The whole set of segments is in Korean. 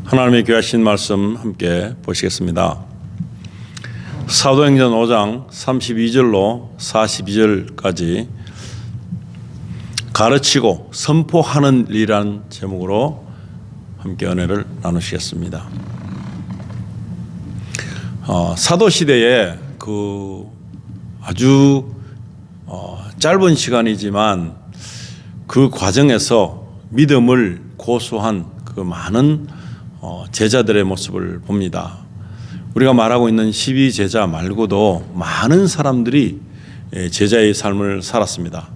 하나님의 귀하신 말씀 함께 보시겠습니다. 사도행전 5장 32절로 42절까지 가르치고 선포하는 일이라는 제목으로 함께 은혜를 나누시겠습니다. 사도시대에 그 아주 짧은 시간이지만 그 과정에서 믿음을 고수한 그 많은 제자들의 모습을 봅니다. 우리가 말하고 있는 12제자 말고도 많은 사람들이 제자의 삶을 살았습니다.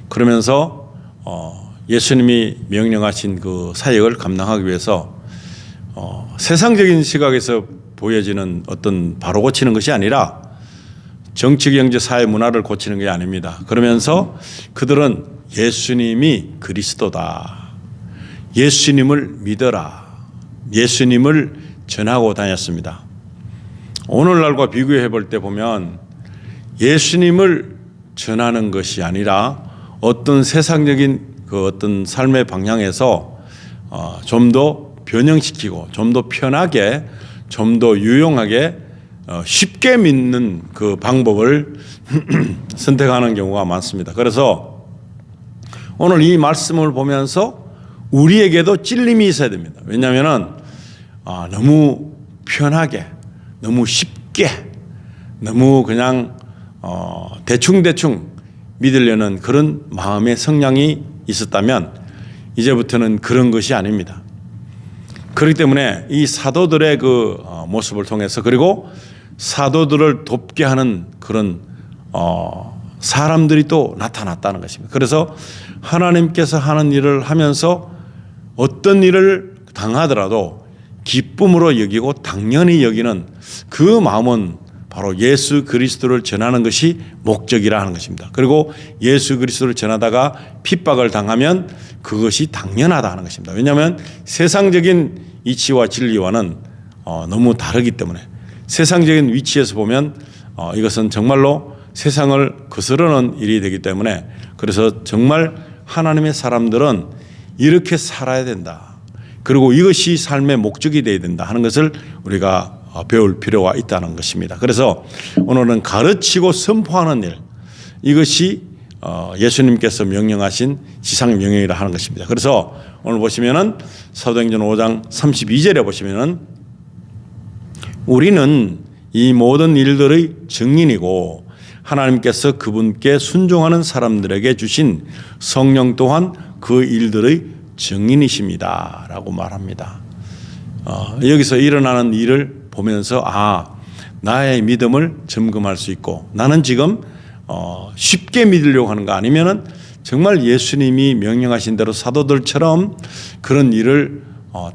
그러면서 예수님이 명령하신 그 사역을 감당하기 위해서 세상적인 시각에서 보여지는 어떤 바로 고치는 것이 아니라 정치, 경제, 사회, 문화를 고치는 게 아닙니다. 그러면서 그들은 예수님이 그리스도다, 예수님을 믿어라, 예수님을 전하고 다녔습니다. 오늘날과 비교해 볼 때 보면 예수님을 전하는 것이 아니라 어떤 세상적인 그 어떤 삶의 방향에서 좀 더 변형시키고 좀 더 편하게, 좀 더 유용하게 쉽게 믿는 그 방법을 선택하는 경우가 많습니다. 그래서 오늘 이 말씀을 보면서 우리에게도 찔림이 있어야 됩니다. 왜냐하면 너무 편하게, 너무 쉽게, 너무 그냥 대충대충 믿으려는 그런 마음의 성향이 있었다면 이제부터는 그런 것이 아닙니다. 그렇기 때문에 이 사도들의 그 모습을 통해서, 그리고 사도들을 돕게 하는 그런 사람들이 또 나타났다는 것입니다. 그래서 하나님께서 하는 일을 하면서 어떤 일을 당하더라도 기쁨으로 여기고 당연히 여기는 그 마음은 바로 예수 그리스도를 전하는 것이 목적이라 하는 것입니다. 그리고 예수 그리스도를 전하다가 핍박을 당하면 그것이 당연하다 하는 것입니다. 왜냐하면 세상적인 이치와 진리와는 너무 다르기 때문에, 세상적인 위치에서 보면 이것은 정말로 세상을 거스르는 일이 되기 때문에, 그래서 정말 하나님의 사람들은 이렇게 살아야 된다, 그리고 이것이 삶의 목적이 되어야 된다 하는 것을 우리가 배울 필요가 있다는 것입니다. 그래서 오늘은 가르치고 선포하는 일, 이것이 예수님께서 명령하신 지상 명령이라 하는 것입니다. 그래서 오늘 보시면은 사도행전 5장 32절에 보시면은 우리는 이 모든 일들의 증인이고 하나님께서 그분께 순종하는 사람들에게 주신 성령 또한 그 일들의 증인이십니다 라고 말합니다. 여기서 일어나는 일을 보면서 나의 믿음을 점검할 수 있고, 나는 지금 쉽게 믿으려고 하는가, 아니면은 정말 예수님이 명령하신 대로 사도들처럼 그런 일을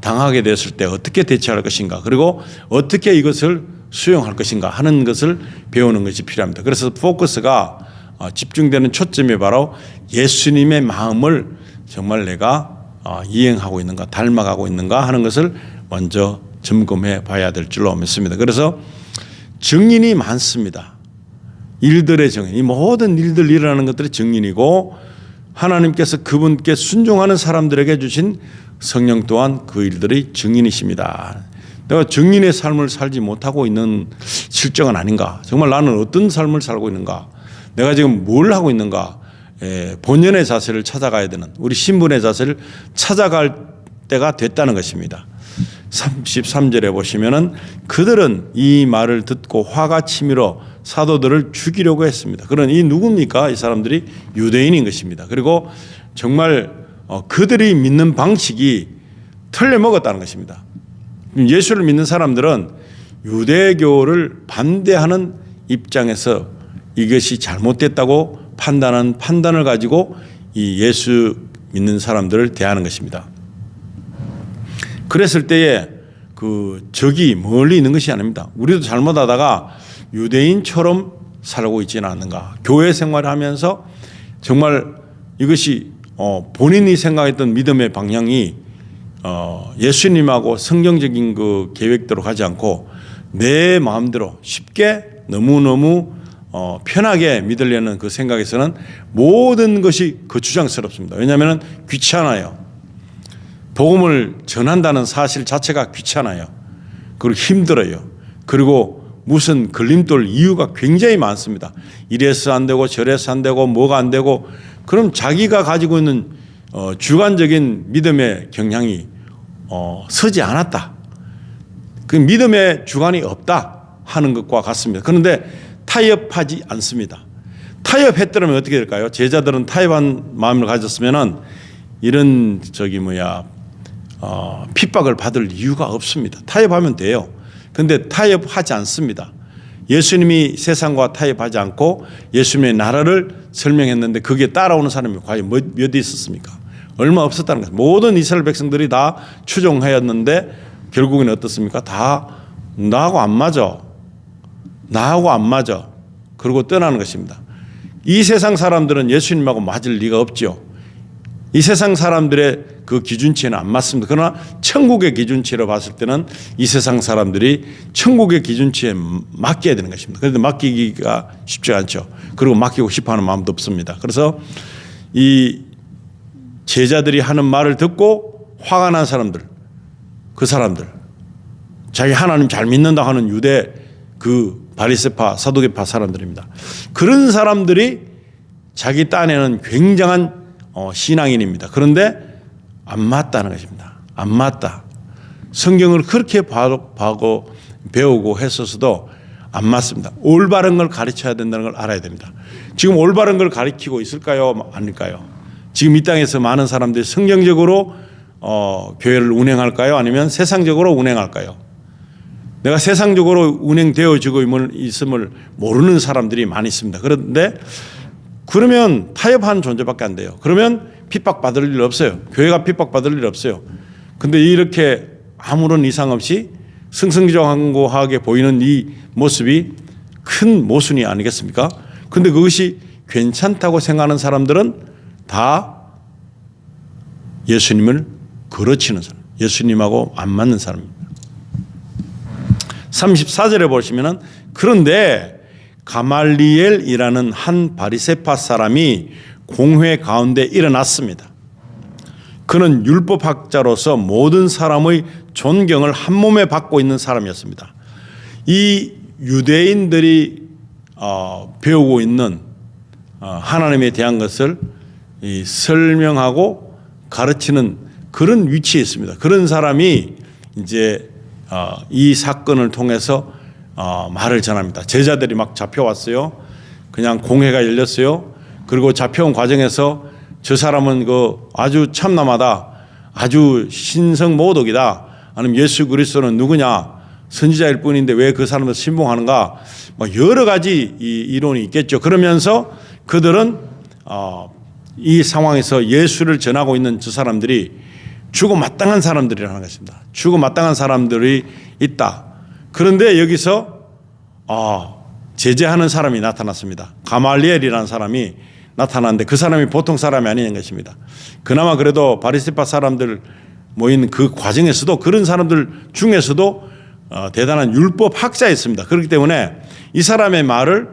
당하게 됐을 때 어떻게 대처할 것인가, 그리고 어떻게 이것을 수용할 것인가 하는 것을 배우는 것이 필요합니다. 그래서 포커스가 집중되는 초점이 바로 예수님의 마음을 정말 내가 이행하고 있는가, 닮아가고 있는가 하는 것을 먼저 점검해 봐야 될 줄로 믿습니다. 그래서 증인이 많습니다. 일들의 증인, 이 모든 일들 일어나는 것들의 증인이고, 하나님께서 그분께 순종하는 사람들에게 주신 성령 또한 그 일들의 증인이십니다. 내가 증인의 삶을 살지 못하고 있는 실정은 아닌가, 정말 나는 어떤 삶을 살고 있는가, 내가 지금 뭘 하고 있는가, 본연의 자세를 찾아가야 되는, 우리 신분의 자세를 찾아갈 때가 됐다는 것입니다. 33절에 보시면은 그들은 이 말을 듣고 화가 치밀어 사도들을 죽이려고 했습니다. 그런 이 누굽니까? 이 사람들이 유대인인 것입니다. 그리고 정말 그들이 믿는 방식이 틀려먹었다는 것입니다. 예수를 믿는 사람들은 유대교를 반대하는 입장에서 이것이 잘못됐다고 판단한 판단을 가지고 이 예수 믿는 사람들을 대하는 것입니다. 그랬을 때에 그 적이 멀리 있는 것이 아닙니다. 우리도 잘못하다가 유대인처럼 살고 있지는 않는가. 교회 생활을 하면서 정말 이것이 본인이 생각했던 믿음의 방향이 예수님하고 성경적인 그 계획대로 가지 않고 내 마음대로 쉽게 너무너무 편하게 믿으려는 그 생각에서는 모든 것이 거추장스럽습니다. 왜냐하면 귀찮아요. 복음을 전한다는 사실 자체가 귀찮아요. 그리고 힘들어요. 그리고 무슨 걸림돌 이유가 굉장히 많습니다. 이래서 안 되고 저래서 안 되고 뭐가 안 되고, 그럼 자기가 가지고 있는 주관적인 믿음의 경향이 서지 않았다, 그 믿음의 주관이 없다 하는 것과 같습니다. 그런데 타협하지 않습니다. 타협했더라면 어떻게 될까요? 제자들은 타협한 마음을 가졌으면은 이런 핍박을 받을 이유가 없습니다. 타협하면 돼요. 그런데 타협하지 않습니다. 예수님이 세상과 타협하지 않고 예수님의 나라를 설명했는데 거기에 따라오는 사람이 과연 몇 있었습니까? 얼마 없었다는 것입니다. 모든 이스라엘 백성들이 다 추종하였는데 결국에는 어떻습니까? 다 나하고 안 맞아. 그러고 떠나는 것입니다. 이 세상 사람들은 예수님하고 맞을 리가 없죠. 이 세상 사람들의 그 기준치에는 안 맞습니다. 그러나 천국의 기준치로 봤을 때는 이 세상 사람들이 천국의 기준치에 맡겨야 되는 것입니다. 그런데 맡기기가 쉽지 않죠. 그리고 맡기고 싶어하는 마음도 없습니다. 그래서 이 제자들이 하는 말을 듣고 화가 난 사람들, 그 사람들, 자기 하나님 잘 믿는다 하는 유대 그 바리새파 사두개파 사람들입니다. 그런 사람들이 자기 딴에는 굉장한 신앙인입니다. 그런데 안 맞다는 것입니다. 안 맞다. 성경을 그렇게 봐고 배우고 했었어도 안 맞습니다. 올바른 걸 가르쳐야 된다는 걸 알아야 됩니다. 지금 올바른 걸 가르치고 있을까요? 아닐까요? 지금 이 땅에서 많은 사람들이 성경적으로 교회를 운행할까요? 아니면 세상적으로 운행할까요? 내가 세상적으로 운행되어지고 있음을 모르는 사람들이 많이 있습니다. 그런데 그러면 타협하는 존재밖에 안 돼요. 그러면 핍박받을 일 없어요. 교회가 핍박받을 일 없어요. 근데 이렇게 아무런 이상 없이 승승장구하게 보이는 이 모습이 큰 모순이 아니겠습니까? 근데 그것이 괜찮다고 생각하는 사람들은 다 예수님을 거르치는 사람, 예수님하고 안 맞는 사람입니다. 34절에 보시면은 그런데 가말리엘이라는 한 바리새파 사람이 공회 가운데 일어났습니다. 그는 율법학자로서 모든 사람의 존경을 한 몸에 받고 있는 사람이었습니다. 이 유대인들이 배우고 있는 하나님에 대한 것을 설명하고 가르치는 그런 위치에 있습니다. 그런 사람이 이제 이 사건을 통해서 말을 전합니다. 제자들이 막 잡혀왔어요. 그냥 공회가 열렸어요. 그리고 잡혀온 과정에서 저 사람은 그 아주 참남하다, 아주 신성모독이다, 아니면 예수 그리스도는 누구냐, 선지자일 뿐인데 왜 그 사람을 신봉하는가, 뭐 여러 가지 이론이 있겠죠. 그러면서 그들은 이 상황에서 예수를 전하고 있는 저 사람들이 주고 마땅한 사람들이라는 것입니다. 주고 마땅한 사람들이 있다. 그런데 여기서 제재하는 사람이 나타났습니다. 가말리엘이라는 사람이 나타났는데 그 사람이 보통 사람이 아닌 것입니다. 그나마 그래도 바리새파 사람들 모인 그 과정에서도 그런 사람들 중에서도 대단한 율법 학자였습니다. 그렇기 때문에 이 사람의 말을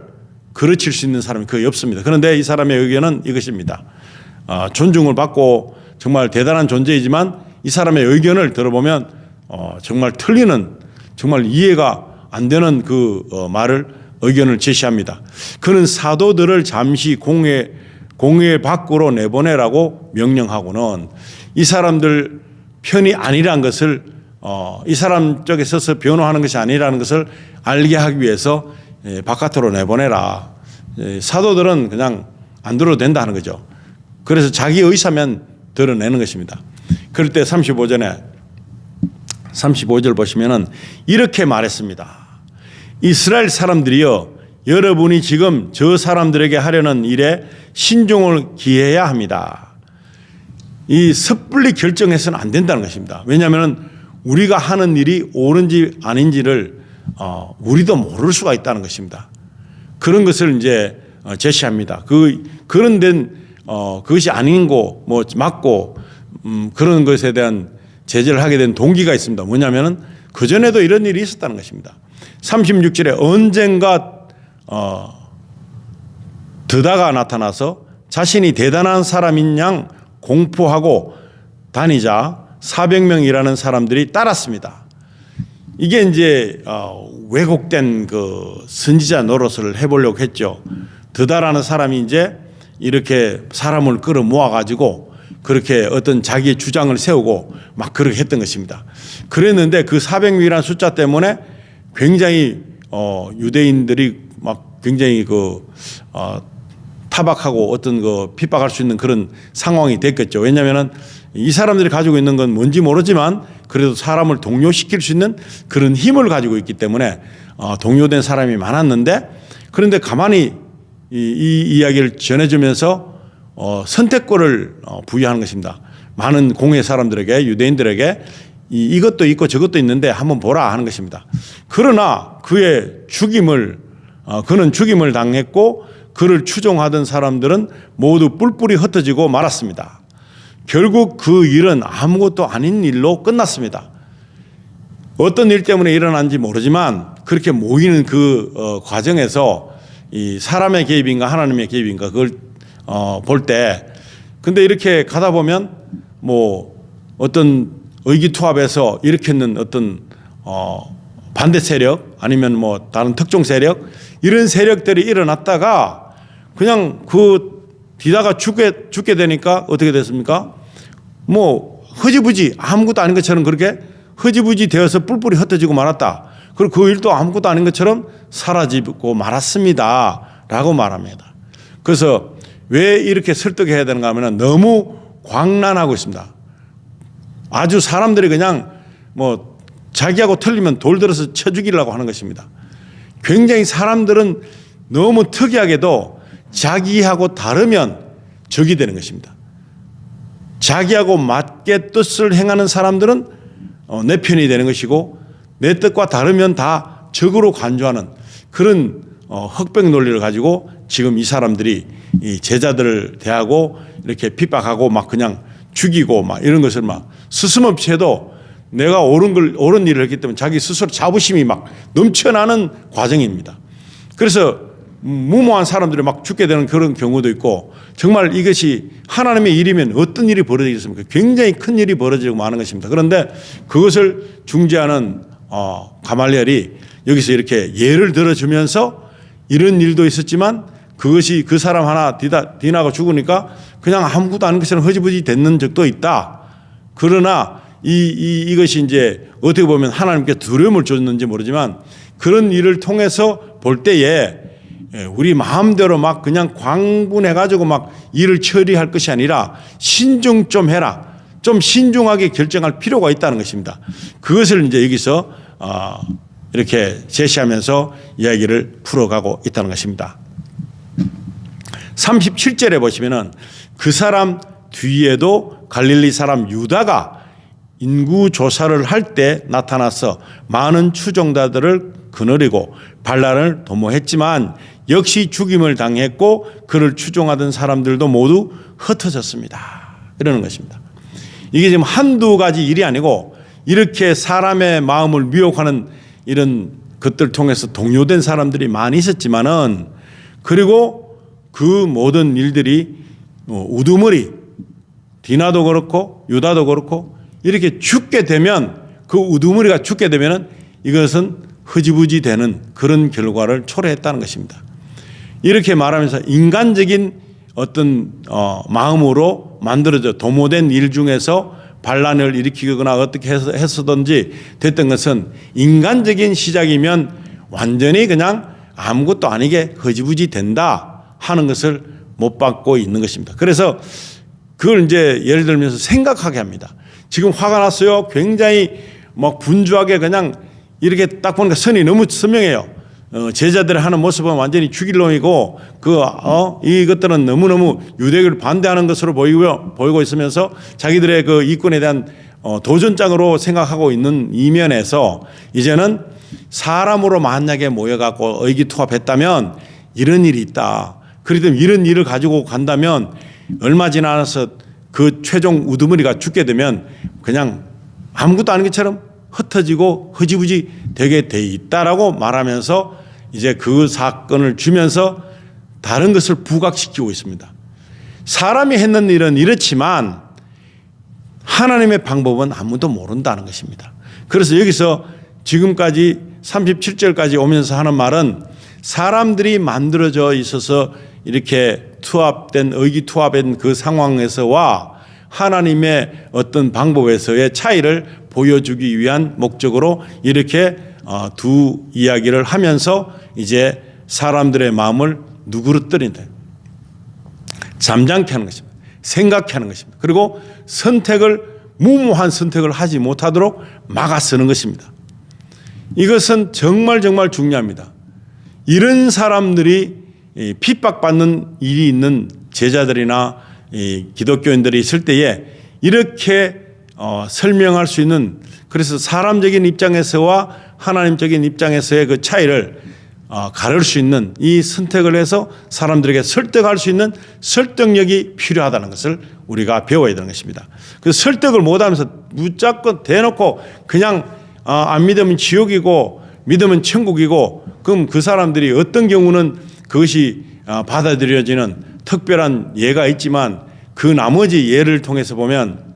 거르칠 수 있는 사람이 거의 없습니다. 그런데 이 사람의 의견은 이것입니다. 존중을 받고 정말 대단한 존재이지만 이 사람의 의견을 들어보면 정말 틀리는, 정말 이해가 안 되는 그 의견을 제시합니다. 그는 사도들을 잠시 공회 밖으로 내보내라고 명령하고는 이 사람들 편이 아니라는 것을 이 사람 쪽에 서서 변호하는 것이 아니라는 것을 알게 하기 위해서 바깥으로 내보내라. 사도들은 그냥 안 들어도 된다 하는 거죠. 그래서 자기 의사면 드러내는 것입니다. 그럴 때 35절 보시면은 이렇게 말했습니다. 이스라엘 사람들이여, 여러분이 지금 저 사람들에게 하려는 일에 신중을 기해야 합니다. 이 섣불리 결정해서는 안 된다는 것입니다. 왜냐하면 우리가 하는 일이 옳은지 아닌지를 우리도 모를 수가 있다는 것입니다. 그런 것을 이제 제시합니다. 그런 데는 그것이 아닌 거 뭐 맞고 그런 것에 대한 제재를 하게 된 동기가 있습니다. 뭐냐면은 그 전에도 이런 일이 있었다는 것입니다. 36절에 언젠가 드다가 나타나서 자신이 대단한 사람인 양 공포하고 다니자 400명이라는 사람들이 따랐습니다. 이게 이제 왜곡된 그 선지자 노릇을 해보려고 했죠. 드다라는 사람이 이제 이렇게 사람을 끌어 모아가지고 그렇게 어떤 자기의 주장을 세우고 막 그렇게 했던 것입니다. 그랬는데 그 400명이라는 숫자 때문에 굉장히 유대인들이 막 굉장히 타박하고 어떤 핍박할 수 있는 그런 상황이 됐겠죠. 왜냐하면은 이 사람들이 가지고 있는 건 뭔지 모르지만 그래도 사람을 동요시킬 수 있는 그런 힘을 가지고 있기 때문에 동요된 사람이 많았는데, 그런데 가만히 이 이야기를 전해주면서 선택권을 부여하는 것입니다. 많은 공회 사람들에게, 유대인들에게 이것도 있고 저것도 있는데 한번 보라 하는 것입니다. 그러나 그는 죽임을 당했고 그를 추종하던 사람들은 모두 뿔뿔이 흩어지고 말았습니다. 결국 그 일은 아무것도 아닌 일로 끝났습니다. 어떤 일 때문에 일어난지 모르지만 그렇게 모이는 그 과정에서 이 사람의 개입인가 하나님의 개입인가 그걸 볼 때, 근데 이렇게 가다 보면 뭐 어떤 의기투합에서 일으켰는 어떤 반대 세력 아니면 뭐 다른 특종 세력, 이런 세력들이 일어났다가 그냥 디다가 죽게 되니까 어떻게 됐습니까? 뭐 흐지부지 아무것도 아닌 것처럼 그렇게 흐지부지 되어서 뿔뿔이 흩어지고 말았다. 그리고 그 일도 아무것도 아닌 것처럼 사라지고 말았습니다 라고 말합니다. 그래서 왜 이렇게 설득해야 되는가 하면 너무 광란하고 있습니다. 아주 사람들이 그냥 뭐 자기하고 틀리면 돌 들어서 쳐 죽이려고 하는 것입니다. 굉장히 사람들은 너무 특이하게도 자기하고 다르면 적이 되는 것입니다. 자기하고 맞게 뜻을 행하는 사람들은 내 편이 되는 것이고, 내 뜻과 다르면 다 적으로 간주하는 그런 흑백 논리를 가지고 지금 이 사람들이 이 제자들을 대하고 이렇게 핍박하고 막 그냥 죽이고 막 이런 것을 막 스스럼없이 해도 내가 옳은 일을 했기 때문에 자기 스스로 자부심이 막 넘쳐나는 과정입니다. 그래서 무모한 사람들이 막 죽게 되는 그런 경우도 있고, 정말 이것이 하나님의 일이면 어떤 일이 벌어지겠습니까? 굉장히 큰 일이 벌어지고 마는 것입니다. 그런데 그것을 중재하는 가말리엘이 여기서 이렇게 예를 들어주면서 이런 일도 있었지만 그것이 그 사람 하나 디나가 죽으니까 그냥 아무것도 아닌 것처럼 흐지부지 됐는 적도 있다. 그러나 이것이 이제 어떻게 보면 하나님께 두려움을 줬는지 모르지만 그런 일을 통해서 볼 때에 우리 마음대로 막 그냥 광분해가지고 막 일을 처리할 것이 아니라 신중 좀 해라. 좀 신중하게 결정할 필요가 있다는 것입니다. 그것을 이제 여기서 이렇게 제시하면서 이야기를 풀어가고 있다는 것입니다. 37절에 보시면은 그 사람 뒤에도 갈릴리 사람 유다가 인구 조사를 할 때 나타나서 많은 추종자들을 거느리고 반란을 도모했지만 역시 죽임을 당했고 그를 추종하던 사람들도 모두 흩어졌습니다. 이러는 것입니다. 이게 지금 한두 가지 일이 아니고 이렇게 사람의 마음을 미혹하는 이런 것들 통해서 동요된 사람들이 많이 있었지만은, 그리고 그 모든 일들이 우두머리 디나도 그렇고 유다도 그렇고 이렇게 죽게 되면, 그 우두머리가 죽게 되면은 이것은 흐지부지 되는 그런 결과를 초래했다는 것입니다. 이렇게 말하면서 인간적인 어떤 마음으로 만들어져 도모된 일 중에서 반란을 일으키거나 어떻게 했었든지 됐던 것은 인간적인 시작이면 완전히 그냥 아무것도 아니게 흐지부지 된다 하는 것을 못 받고 있는 것입니다. 그래서 그걸 이제 예를 들면서 생각하게 합니다. 지금 화가 났어요. 굉장히 막 분주하게 그냥 이렇게 딱 보니까 선이 너무 선명해요. 제자들이 하는 모습은 완전히 죽일 놈이고 이것들은 너무너무 유대교를 반대하는 것으로 보이고 있으면서 자기들의 그 이권에 대한 도전장으로 생각하고 있는 이면에서 이제는 사람으로 만약에 모여갖고 의기투합했다면 이런 일이 있다. 그러면 이런 일을 가지고 간다면 얼마 지나서 그 최종 우두머리가 죽게 되면 그냥 아무것도 아닌 것처럼 흩어지고 흐지부지 되게 돼 있다라고 말하면서 이제 그 사건을 주면서 다른 것을 부각시키고 있습니다. 사람이 했는 일은 이렇지만 하나님의 방법은 아무도 모른다는 것입니다. 그래서 여기서 지금까지 37절까지 오면서 하는 말은 사람들이 만들어져 있어서 이렇게 의기투합된 그 상황에서와 하나님의 어떤 방법에서의 차이를 보여주기 위한 목적으로 이렇게 두 이야기를 하면서 이제 사람들의 마음을 누그러뜨린다. 잠잠케 하는 것입니다. 생각케 하는 것입니다. 그리고 무모한 선택을 하지 못하도록 막아서는 것입니다. 이것은 정말 중요합니다. 이런 사람들이 핍박받는 일이 있는 제자들이나 기독교인들이 있을 때에 이렇게 설명할 수 있는, 그래서 사람적인 입장에서와 하나님적인 입장에서의 그 차이를 가를 수 있는, 이 선택을 해서 사람들에게 설득할 수 있는 설득력이 필요하다는 것을 우리가 배워야 되는 것입니다. 그 설득을 못하면서 무조건 대놓고 그냥 안 믿으면 지옥이고 믿으면 천국이고, 그럼 그 사람들이 어떤 경우는 그것이 받아들여지는 특별한 예가 있지만 그 나머지 예를 통해서 보면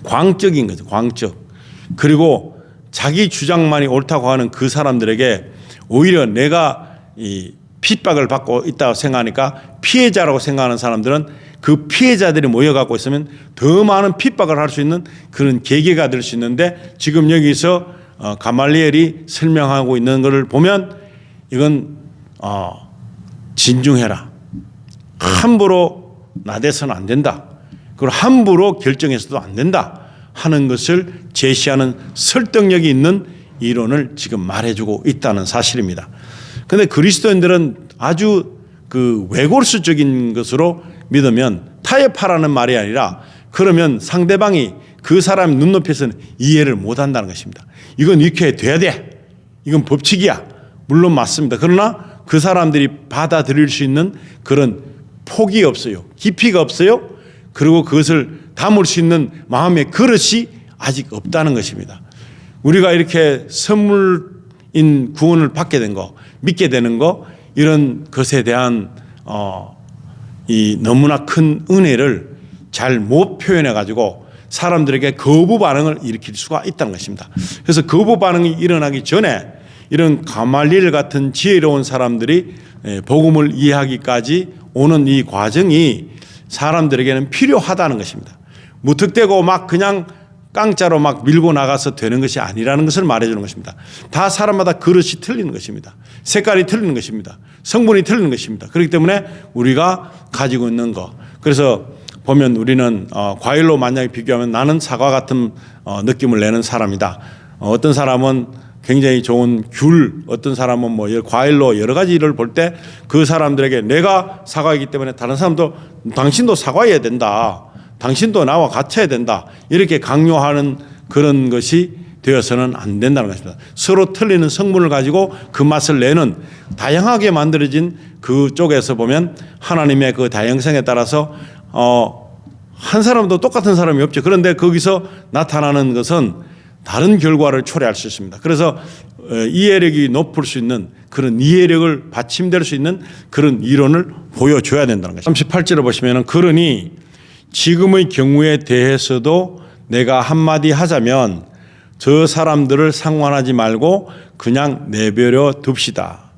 광적인 거죠. 광적. 그리고 자기 주장만이 옳다고 하는 그 사람들에게 오히려 내가 이 핍박을 받고 있다고 생각하니까 피해자라고 생각하는 사람들은 그 피해자들이 모여갖고 있으면 더 많은 핍박을 할 수 있는 그런 계기가 될 수 있는데, 지금 여기서 가말리엘이 설명하고 있는 것을 보면 이건 진중해라. 함부로 나대서는 안 된다. 그리고 함부로 결정해서도 안 된다 하는 것을 제시하는 설득력이 있는 이론을 지금 말해주고 있다는 사실입니다. 그런데 그리스도인들은 아주 그 외골수적인 것으로 믿으면, 타협하라는 말이 아니라 그러면 상대방이 그 사람 눈높이에서는 이해를 못한다는 것입니다. 이건 이렇게 돼야 돼. 이건 법칙이야. 물론 맞습니다. 그러나 그 사람들이 받아들일 수 있는 그런 폭이 없어요. 깊이가 없어요. 그리고 그것을 담을 수 있는 마음의 그릇이 아직 없다는 것입니다. 우리가 이렇게 선물인 구원을 받게 된 거, 믿게 되는 거, 이런 것에 대한 이 너무나 큰 은혜를 잘 못 표현해 가지고 사람들에게 거부 반응을 일으킬 수가 있다는 것입니다. 그래서 거부 반응이 일어나기 전에 이런 가말리엘 같은 지혜로운 사람들이 복음을 이해하기까지 오는 이 과정이 사람들에게는 필요하다는 것입니다. 무턱대고 막 그냥 깡짜로 막 밀고 나가서 되는 것이 아니라는 것을 말해주는 것입니다. 다 사람마다 그릇이 틀리는 것입니다. 색깔이 틀리는 것입니다. 성분이 틀리는 것입니다. 그렇기 때문에 우리가 가지고 있는 것, 그래서 보면 우리는 과일로 만약에 비교하면 나는 사과 같은 느낌을 내는 사람이다. 어떤 사람은 굉장히 좋은 귤, 어떤 사람은 뭐 과일로 여러 가지 일을 볼 때 그 사람들에게 내가 사과이기 때문에 다른 사람도 당신도 사과해야 된다. 당신도 나와 같이 해야 된다. 이렇게 강요하는 그런 것이 되어서는 안 된다는 것입니다. 서로 틀리는 성분을 가지고 그 맛을 내는 다양하게 만들어진 그 쪽에서 보면 하나님의 그 다양성에 따라서 한 사람도 똑같은 사람이 없죠. 그런데 거기서 나타나는 것은 다른 결과를 초래할 수 있습니다. 그래서 이해력이 높을 수 있는 그런 이해력을 받침될 수 있는 그런 이론을 보여줘야 된다는 것입니다. 38절을 보시면 그러니 지금의 경우에 대해서도 내가 한마디 하자면 저 사람들을 상관하지 말고 그냥 내버려 둡시다.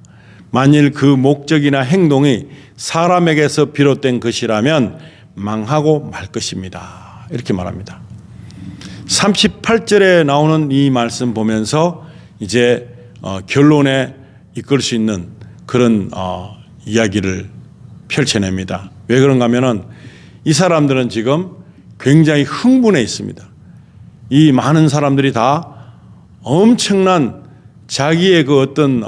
만일 그 목적이나 행동이 사람에게서 비롯된 것이라면 망하고 말 것입니다. 이렇게 말합니다. 38절에 나오는 이 말씀 보면서 이제 결론에 이끌 수 있는 그런 이야기를 펼쳐냅니다. 왜 그런가 하면은 이 사람들은 지금 굉장히 흥분해 있습니다. 이 많은 사람들이 다 엄청난 자기의 그 어떤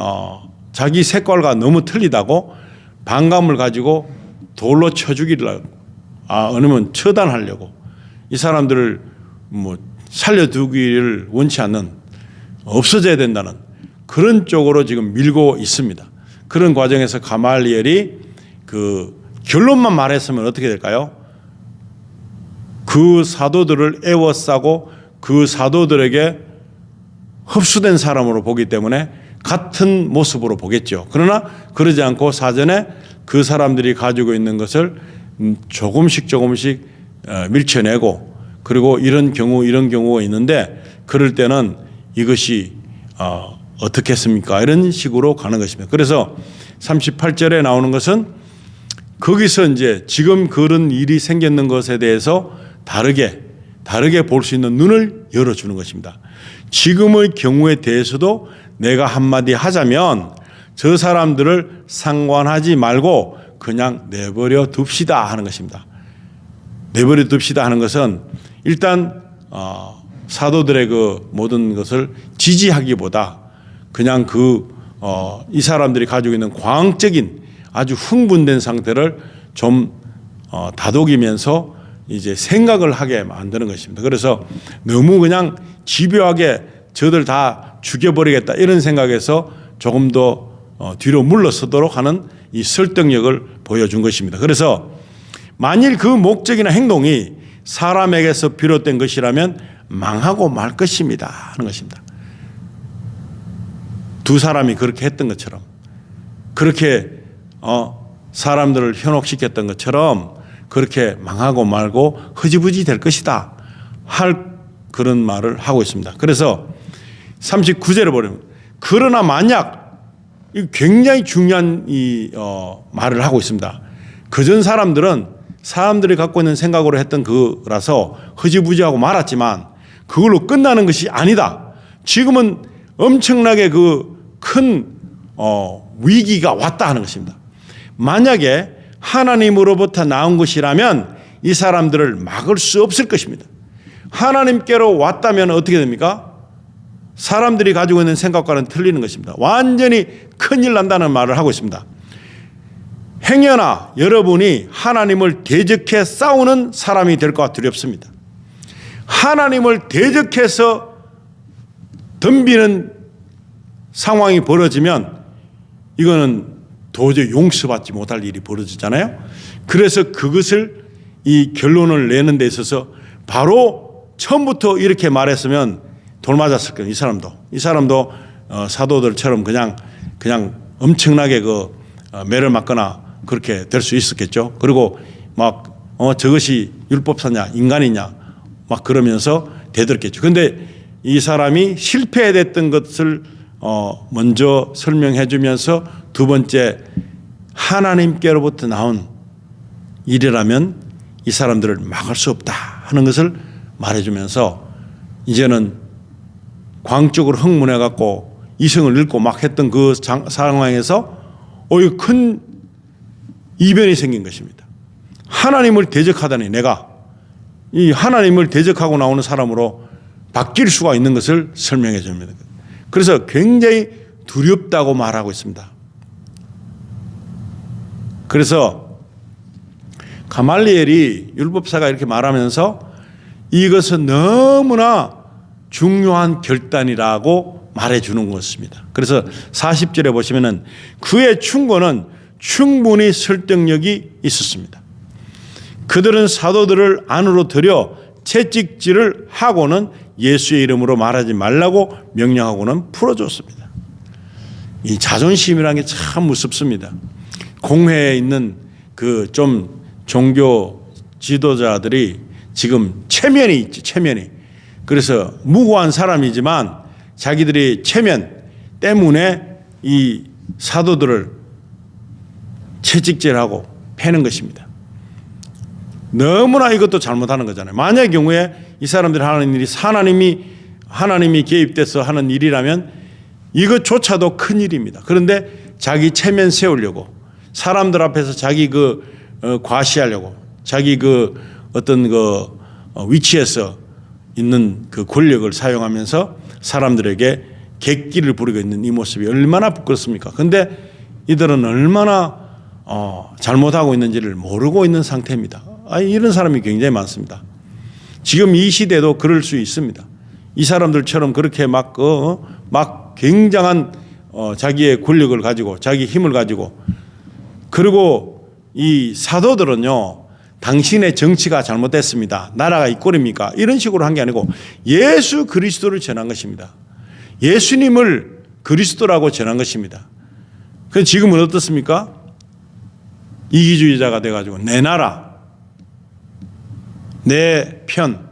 자기 색깔과 너무 틀리다고 반감을 가지고 돌로 쳐 죽이려고, 아니면 처단하려고, 이 사람들을 뭐 살려두기를 원치 않는, 없어져야 된다는 그런 쪽으로 지금 밀고 있습니다. 그런 과정에서 가말리엘이 그 결론만 말했으면 어떻게 될까요? 그 사도들을 애워싸고 그 사도들에게 흡수된 사람으로 보기 때문에 같은 모습으로 보겠죠. 그러나 그러지 않고 사전에 그 사람들이 가지고 있는 것을 조금씩 밀쳐내고, 그리고 이런 경우가 있는데 그럴 때는 이것이 어떻겠습니까? 이런 식으로 가는 것입니다. 그래서 38절에 나오는 것은 거기서 이제 지금 그런 일이 생겼는 것에 대해서 다르게 볼 수 있는 눈을 열어주는 것입니다. 지금의 경우에 대해서도 내가 한마디 하자면 저 사람들을 상관하지 말고 그냥 내버려 둡시다 하는 것입니다. 내버려 둡시다 하는 것은 일단 사도들의 그 모든 것을 지지하기보다 그냥 이 사람들이 가지고 있는 광적인 아주 흥분된 상태를 좀 다독이면서 이제 생각을 하게 만드는 것입니다. 그래서 너무 그냥 집요하게 저들 다 죽여버리겠다 이런 생각에서 조금 더 뒤로 물러서도록 하는 이 설득력을 보여준 것입니다. 그래서 만일 그 목적이나 행동이 사람에게서 비롯된 것이라면 망하고 말 것입니다 하는 것입니다. 두 사람이 그렇게 했던 것처럼 그렇게 사람들을 현혹시켰던 것처럼 그렇게 망하고 말고 흐지부지 될 것이다 할 그런 말을 하고 있습니다. 그래서 39절에 보면 그러나 만약 굉장히 중요한 말을 하고 있습니다. 그전 사람들이 갖고 있는 생각으로 했던 그라서 흐지부지하고 말았지만 그걸로 끝나는 것이 아니다. 지금은 엄청나게 그 큰 위기가 왔다 하는 것입니다. 만약에 하나님으로부터 나온 것이라면 이 사람들을 막을 수 없을 것입니다. 하나님께로 왔다면 어떻게 됩니까? 사람들이 가지고 있는 생각과는 틀리는 것입니다. 완전히 큰일 난다는 말을 하고 있습니다. 행여나 여러분이 하나님을 대적해 싸우는 사람이 될까 두렵습니다. 하나님을 대적해서 덤비는 상황이 벌어지면 이거는 도저히 용서받지 못할 일이 벌어지잖아요. 그래서 그것을 이 결론을 내는 데 있어서 바로 처음부터 이렇게 말했으면 돌맞았을 거예요. 이 사람도 사도들처럼 그냥 엄청나게 매를 맞거나 그렇게 될 수 있었겠죠. 그리고 막 저것이 율법사냐 인간이냐 막 그러면서 대들었겠죠. 그런데 이 사람이 실패했던 것을 먼저 설명해 주면서 두 번째 하나님께로부터 나온 일이라면 이 사람들을 막을 수 없다 하는 것을 말해주면서 이제는 광적으로 흥분해 갖고 이성을 잃고 막 했던 그 상황에서 큰 이변이 생긴 것입니다. 하나님을 대적하다니 내가 이 하나님을 대적하고 나오는 사람으로 바뀔 수가 있는 것을 설명해 줍니다. 그래서 굉장히 두렵다고 말하고 있습니다. 그래서 가말리엘이 율법사가 이렇게 말하면서 이것은 너무나 중요한 결단이라고 말해주는 것입니다. 그래서 40절에 보시면은 그의 충고는 충분히 설득력이 있었습니다. 그들은 사도들을 안으로 들여 채찍질을 하고는 예수의 이름으로 말하지 말라고 명령하고는 풀어줬습니다. 이 자존심이라는 게 참 무섭습니다. 공회에 있는 그 좀 종교 지도자들이 지금 체면이 있지, 체면이. 그래서 무고한 사람이지만 자기들이 체면 때문에 이 사도들을 채찍질하고 패는 것입니다. 너무나 이것도 잘못하는 거잖아요. 만약의 경우에 이 사람들이 하는 일이 하나님이 개입돼서 하는 일이라면 이것조차도 큰 일입니다. 그런데 자기 체면 세우려고 사람들 앞에서 자기 과시하려고 자기 어떤 위치에서 있는 그 권력을 사용하면서 사람들에게 객기를 부리고 있는 이 모습이 얼마나 부끄럽습니까? 그런데 이들은 얼마나 잘못하고 있는지를 모르고 있는 상태입니다. 이런 사람이 굉장히 많습니다. 지금 이 시대도 그럴 수 있습니다. 이 사람들처럼 그렇게 막 굉장한 자기의 권력을 가지고 자기 힘을 가지고 그리고 이 사도들은요 당신의 정치가 잘못됐습니다. 나라가 이 꼴입니까? 이런 식으로 한 게 아니고 예수 그리스도를 전한 것입니다. 예수님을 그리스도라고 전한 것입니다. 그래서 지금은 어떻습니까? 이기주의자가 돼가지고 내 나라, 내 편,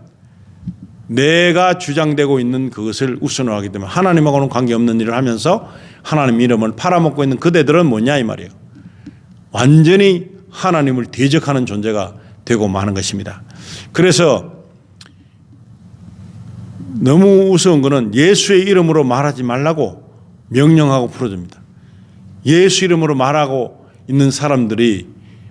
내가 주장되고 있는 그것을 우선으로 하기 때문에 하나님하고는 관계없는 일을 하면서 하나님 이름을 팔아먹고 있는 그대들은 뭐냐 이 말이에요. 완전히 하나님을 대적하는 존재가 되고 마는 것입니다. 그래서 너무 우스운 것은 예수의 이름으로 말하지 말라고 명령하고 풀어줍니다. 예수 이름으로 말하고 있는 사람들이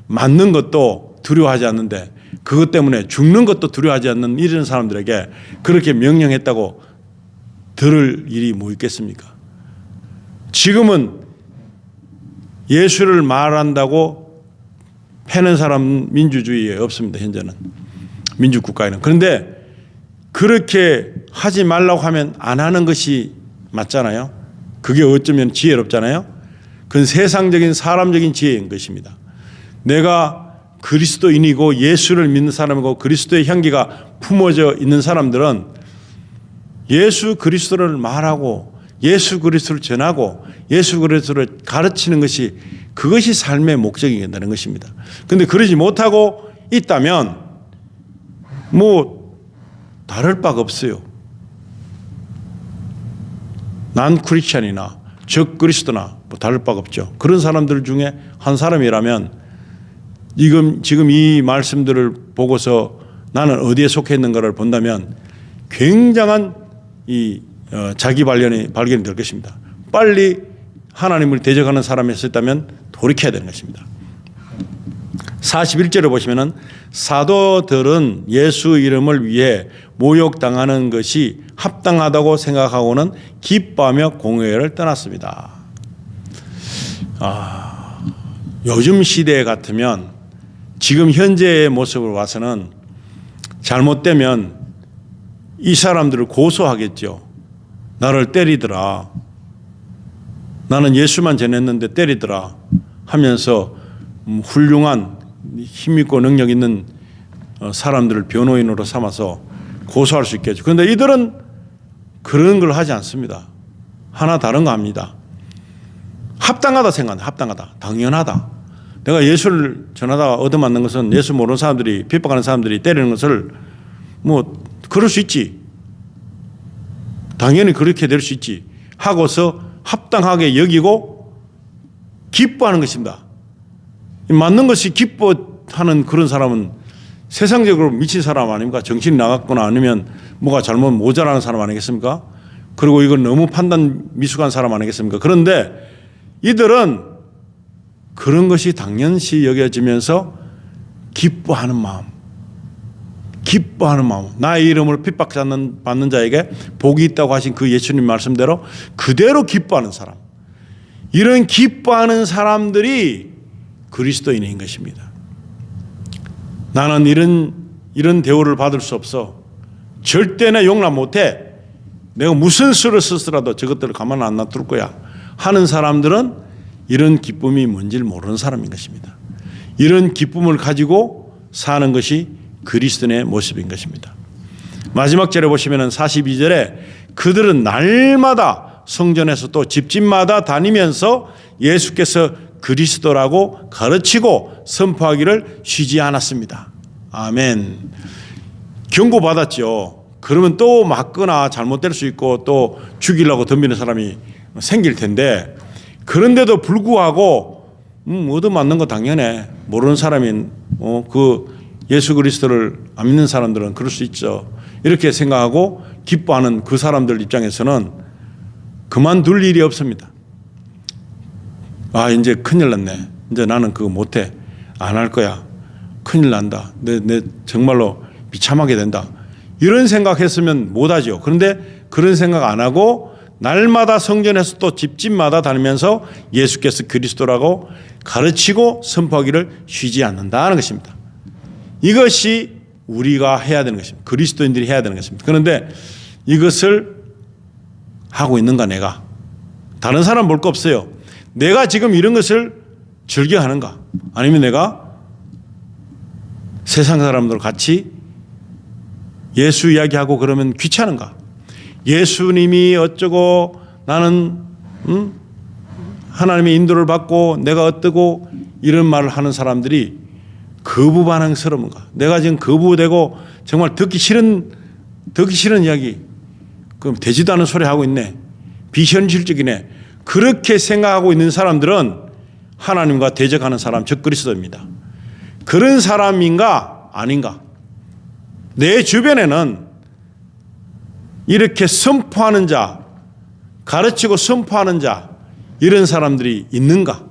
맞는 것도 두려워하지 않는데 그것 때문에 죽는 것도 두려워하지 않는 이런 사람들에게 그렇게 명령했다고 들을 일이 뭐 있겠습니까? 지금은 예수를 말한다고 패는 사람 민주주의에 없습니다. 현재는 민주국가에는. 그런데 그렇게 하지 말라고 하면 안 하는 것이 맞잖아요. 그게 어쩌면 지혜롭잖아요. 그건 세상적인 사람적인 지혜인 것입니다. 내가 그리스도인이고 예수를 믿는 사람이고 그리스도의 향기가 품어져 있는 사람들은 예수 그리스도를 말하고 예수 그리스도를 전하고 예수 그리스도를 가르치는 것이 그것이 삶의 목적이 된다는 것입니다. 그런데 그러지 못하고 있다면 뭐 다를 바가 없어요. 난 크리스찬이나 적 그리스도나 뭐 다를 바가 없죠. 그런 사람들 중에 한 사람이라면 지금 이 말씀들을 보고서 나는 어디에 속해 있는가를 본다면 굉장한 자기 발견이 될 것입니다. 빨리 하나님을 대적하는 사람이 있었다면 돌이켜야 되는 것입니다. 41절을 보시면은 사도들은 예수 이름을 위해 모욕당하는 것이 합당하다고 생각하고는 기뻐하며 공회를 떠났습니다. 요즘 시대에 같으면 지금 현재의 모습을 봐서는 잘못되면 이 사람들을 고소하겠죠. 나를 때리더라. 나는 예수만 전했는데 때리더라 하면서 훌륭한 힘있고 능력 있는 사람들을 변호인으로 삼아서 고소할 수 있겠죠. 그런데 이들은 그런 걸 하지 않습니다. 하나 다른 거 합니다. 합당하다 생각한다. 합당하다. 당연하다. 내가 예수를 전하다가 얻어맞는 것은 예수 모르는 사람들이 핍박하는 사람들이 때리는 것을 뭐 그럴 수 있지. 당연히 그렇게 될 수 있지. 하고서 합당하게 여기고 기뻐하는 것입니다. 맞는 것이 기뻐하는 그런 사람은 세상적으로 미친 사람 아닙니까? 정신이 나갔거나 아니면 뭐가 잘못 모자라는 사람 아니겠습니까? 그리고 이건 너무 판단 미숙한 사람 아니겠습니까? 그런데 이들은 그런 것이 당연시 여겨지면서 기뻐하는 마음, 나의 이름으로 핍박받는 자에게 복이 있다고 하신 그 예수님 말씀대로 그대로 기뻐하는 사람, 이런 기뻐하는 사람들이 그리스도인인 것입니다. 나는 이런 대우를 받을 수 없어. 절대나 용납 못해. 내가 무슨 수를 쓰더라도 저것들을 가만 안 놔둘 거야 하는 사람들은 이런 기쁨이 뭔지를 모르는 사람인 것입니다. 이런 기쁨을 가지고 사는 것이 그리스도인의 모습인 것입니다. 마지막 절에 보시면 42절에 그들은 날마다 성전에서 또 집집마다 다니면서 예수께서 그리스도라고 가르치고 선포하기를 쉬지 않았습니다. 아멘. 경고받았죠. 그러면 또 맞거나 잘못될 수 있고 또 죽이려고 덤비는 사람이 생길 텐데, 그런데도 불구하고 얻어맞는 거 당연해. 모르는 사람이 그 예수 그리스도를 안 믿는 사람들은 그럴 수 있죠. 이렇게 생각하고 기뻐하는 그 사람들 입장에서는 그만둘 일이 없습니다. 이제 큰일 났네. 이제 나는 그거 못해. 안 할 거야. 큰일 난다. 내 정말로 비참하게 된다. 이런 생각했으면 못하죠. 그런데 그런 생각 안 하고 날마다 성전에서 또 집집마다 다니면서 예수께서 그리스도라고 가르치고 선포하기를 쉬지 않는다는 것입니다. 이것이 우리가 해야 되는 것입니다. 그리스도인들이 해야 되는 것입니다. 그런데 이것을 하고 있는가 내가? 다른 사람 볼 거 없어요. 내가 지금 이런 것을 즐겨하는가? 아니면 내가 세상 사람들 같이 예수 이야기하고 그러면 귀찮은가? 예수님이 어쩌고 나는 하나님의 인도를 받고 내가 어떠고 이런 말을 하는 사람들이 거부 반응스러운가? 내가 지금 거부되고 정말 듣기 싫은 듣기 싫은 이야기, 그럼 되지도 않은 소리 하고 있네, 비현실적이네, 그렇게 생각하고 있는 사람들은 하나님과 대적하는 사람, 즉 그리스도입니다. 그런 사람인가 아닌가? 내 주변에는 이렇게 선포하는 자, 가르치고 선포하는 자, 이런 사람들이 있는가?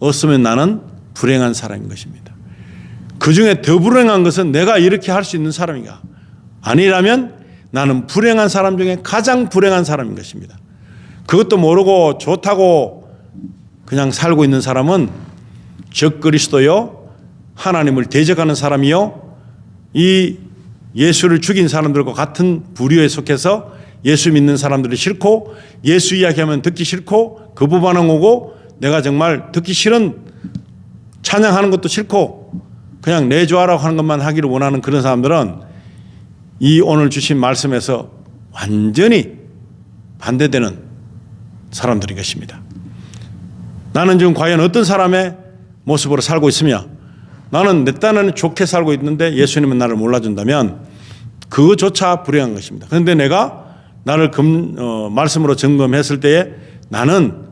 없으면 나는 불행한 사람인 것입니다. 그 중에 더 불행한 것은 내가 이렇게 할 수 있는 사람인가? 아니라면 나는 불행한 사람 중에 가장 불행한 사람인 것입니다. 그것도 모르고 좋다고 그냥 살고 있는 사람은 적 그리스도요, 하나님을 대적하는 사람이요, 이 예수를 죽인 사람들과 같은 부류에 속해서 예수 믿는 사람들이 싫고, 예수 이야기하면 듣기 싫고, 거부 반응 오고, 내가 정말 듣기 싫은 찬양하는 것도 싫고 그냥 내 좋아라고 하는 것만 하기를 원하는 그런 사람들은 이 오늘 주신 말씀에서 완전히 반대되는 사람들인 것입니다. 나는 지금 과연 어떤 사람의 모습으로 살고 있으며, 나는 내 딴에는 좋게 살고 있는데 예수님은 나를 몰라준다면 그것조차 불행한 것입니다. 그런데 내가 나를 말씀으로 점검했을 때에 나는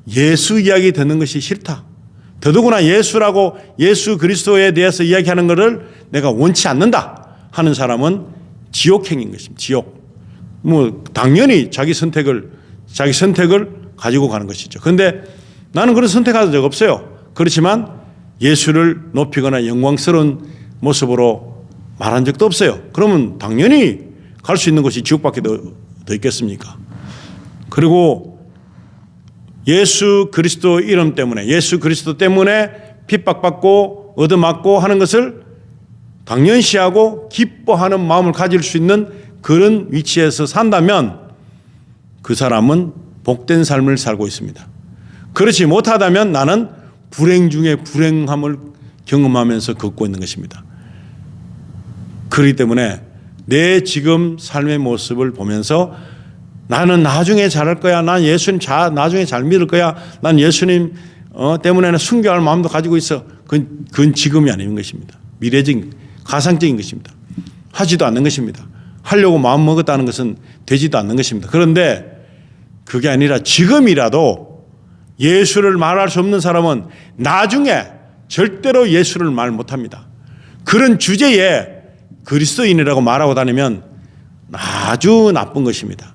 예수 이야기 듣는 것이 싫다, 더더구나 예수라고 예수 그리스도에 대해서 이야기하는 것을 내가 원치 않는다 하는 사람은 지옥행인 것입니다. 지옥. 당연히 자기 선택을 가지고 가는 것이죠. 그런데 나는 그런 선택한 적 없어요. 그렇지만 예수를 높이거나 영광스러운 모습으로 말한 적도 없어요. 그러면 당연히 갈 수 있는 곳이 지옥밖에 더 있겠습니까? 그리고 예수 그리스도 이름 때문에, 예수 그리스도 때문에 핍박받고 얻어맞고 하는 것을 당연시하고 기뻐하는 마음을 가질 수 있는 그런 위치에서 산다면 그 사람은 복된 삶을 살고 있습니다. 그렇지 못하다면 나는 불행 중에 불행함을 경험하면서 걷고 있는 것입니다. 그렇기 때문에 내 지금 삶의 모습을 보면서 나는 나중에 잘할 거야, 난 예수님 나중에 잘 믿을 거야, 난 예수님 때문에 순교할 마음도 가지고 있어, 그건 지금이 아닌 것입니다. 미래적인, 가상적인 것입니다. 하지도 않는 것입니다. 하려고 마음먹었다는 것은 되지도 않는 것입니다. 그런데 그게 아니라 지금이라도 예수를 말할 수 없는 사람은 나중에 절대로 예수를 말 못합니다. 그런 주제에 그리스도인이라고 말하고 다니면 아주 나쁜 것입니다.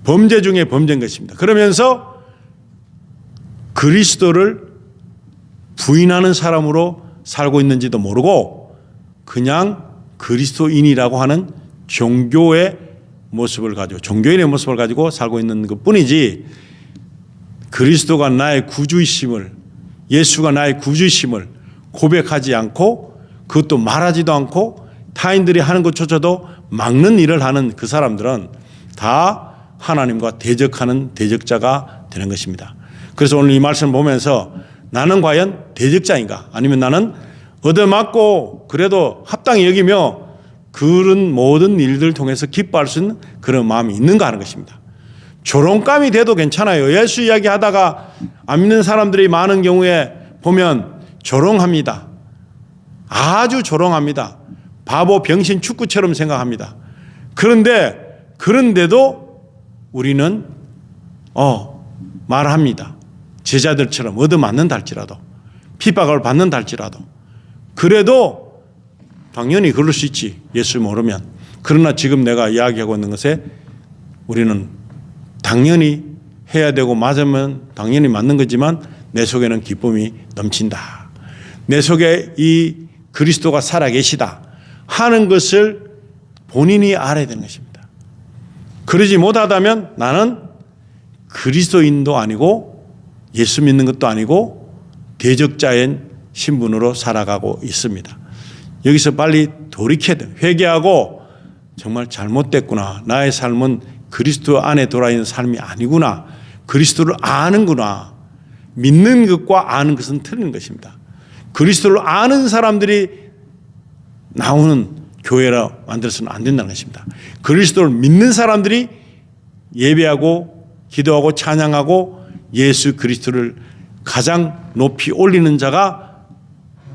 범죄 중에 범죄인 것입니다. 그러면서 그리스도를 부인하는 사람으로 살고 있는지도 모르고 그냥 그리스도인이라고 하는 종교의 모습을 가지고, 종교인의 모습을 가지고 살고 있는 것 뿐이지, 그리스도가 나의 구주이심을, 예수가 나의 구주이심을 고백하지 않고 그것도 말하지도 않고 타인들이 하는 것조차도 막는 일을 하는 그 사람들은 다 하나님과 대적하는 대적자가 되는 것입니다. 그래서 오늘 이 말씀을 보면서 나는 과연 대적자인가, 아니면 나는 얻어맞고 그래도 합당히 여기며 그런 모든 일들을 통해서 기뻐할 수 있는 그런 마음이 있는가 하는 것입니다. 조롱감이 돼도 괜찮아요. 예수 이야기하다가 안 믿는 사람들이 많은 경우에 보면 조롱합니다. 아주 조롱합니다. 바보, 병신, 축구처럼 생각합니다. 그런데도 우리는 말합니다. 제자들처럼 얻어맞는다 할지라도, 핍박을 받는다 할지라도. 그래도 당연히 그럴 수 있지, 예수 모르면. 그러나 지금 내가 이야기하고 있는 것에 우리는 당연히 해야 되고 맞으면 당연히 맞는 거지만 내 속에는 기쁨이 넘친다, 내 속에 이 그리스도가 살아계시다 하는 것을 본인이 알아야 되는 것입니다. 그러지 못하다면 나는 그리스도인도 아니고 예수 믿는 것도 아니고 대적자인 신분으로 살아가고 있습니다. 여기서 빨리 돌이켜야 돼요. 회개하고 정말 잘못됐구나, 나의 삶은 그리스도 안에 돌아있는 삶이 아니구나, 그리스도를 아는구나. 믿는 것과 아는 것은 틀린 것입니다. 그리스도를 아는 사람들이 나오는 교회라 만들어서는 안 된다는 것입니다. 그리스도를 믿는 사람들이 예배하고 기도하고 찬양하고 예수 그리스도를 가장 높이 올리는 자가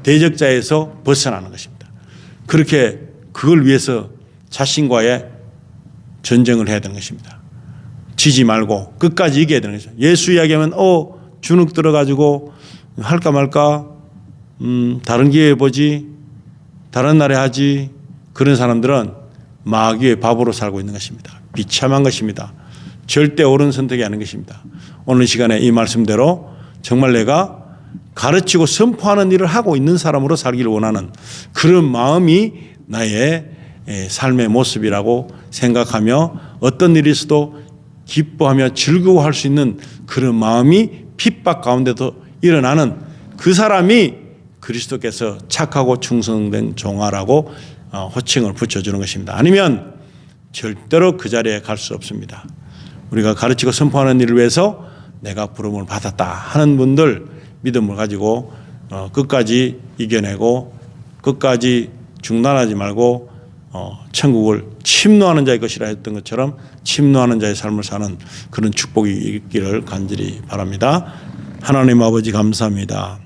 대적자에서 벗어나는 것입니다. 그렇게 그걸 위해서 자신과의 전쟁을 해야 되는 것입니다. 지지 말고 끝까지 이겨야 되는 것이죠. 예수 이야기하면 주눅 들어가지고 할까 말까 다른 기회에 보지 다른 날에 하지 그런 사람들은 마귀의 밥으로 살고 있는 것입니다. 비참한 것입니다. 절대 옳은 선택이 아닌 것입니다. 오늘 시간에 이 말씀대로 정말 내가 가르치고 선포하는 일을 하고 있는 사람으로 살기를 원하는 그런 마음이 나의 삶의 모습이라고 생각하며 어떤 일이 있어도 기뻐하며 즐거워할 수 있는 그런 마음이 핍박 가운데도 일어나는 그 사람이 그리스도께서 착하고 충성된 종아라고 호칭을 붙여주는 것입니다. 아니면 절대로 그 자리에 갈 수 없습니다. 우리가 가르치고 선포하는 일을 위해서 내가 부름을 받았다 하는 분들 믿음을 가지고 끝까지 이겨내고 끝까지 중단하지 말고 천국을 침노하는 자의 것이라 했던 것처럼 침노하는 자의 삶을 사는 그런 축복이 있기를 간절히 바랍니다. 하나님 아버지 감사합니다.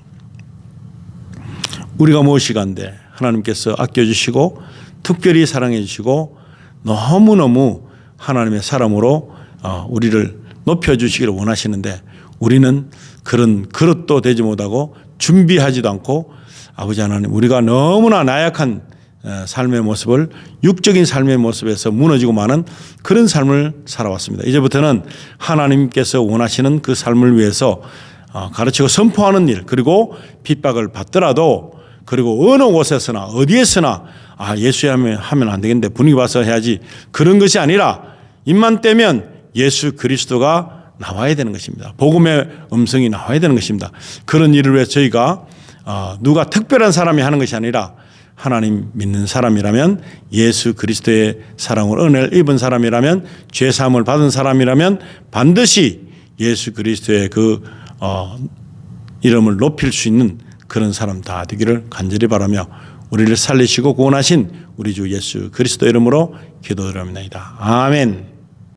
우리가 무엇이간데 하나님께서 아껴주시고 특별히 사랑해 주시고 너무너무 하나님의 사람으로 우리를 높여주시기를 원하시는데 우리는 그런 그릇도 되지 못하고 준비하지도 않고 아버지 하나님 우리가 너무나 나약한 삶의 모습을 육적인 삶의 모습에서 무너지고 마는 그런 삶을 살아왔습니다. 이제부터는 하나님께서 원하시는 그 삶을 위해서 가르치고 선포하는 일 그리고 핍박을 받더라도 그리고 어느 곳에서나 어디에서나 예수 하면 안 되겠는데 분위기 봐서 해야지 그런 것이 아니라 입만 떼면 예수 그리스도가 나와야 되는 것입니다. 복음의 음성이 나와야 되는 것입니다. 그런 일을 위해 저희가 누가 특별한 사람이 하는 것이 아니라 하나님 믿는 사람이라면 예수 그리스도의 사랑을 은혜를 입은 사람이라면 죄사함을 받은 사람이라면 반드시 예수 그리스도의 그 이름을 높일 수 있는 그런 사람 다 되기를 간절히 바라며 우리를 살리시고 구원하신 우리 주 예수 그리스도 이름으로 기도드립니다. 아멘.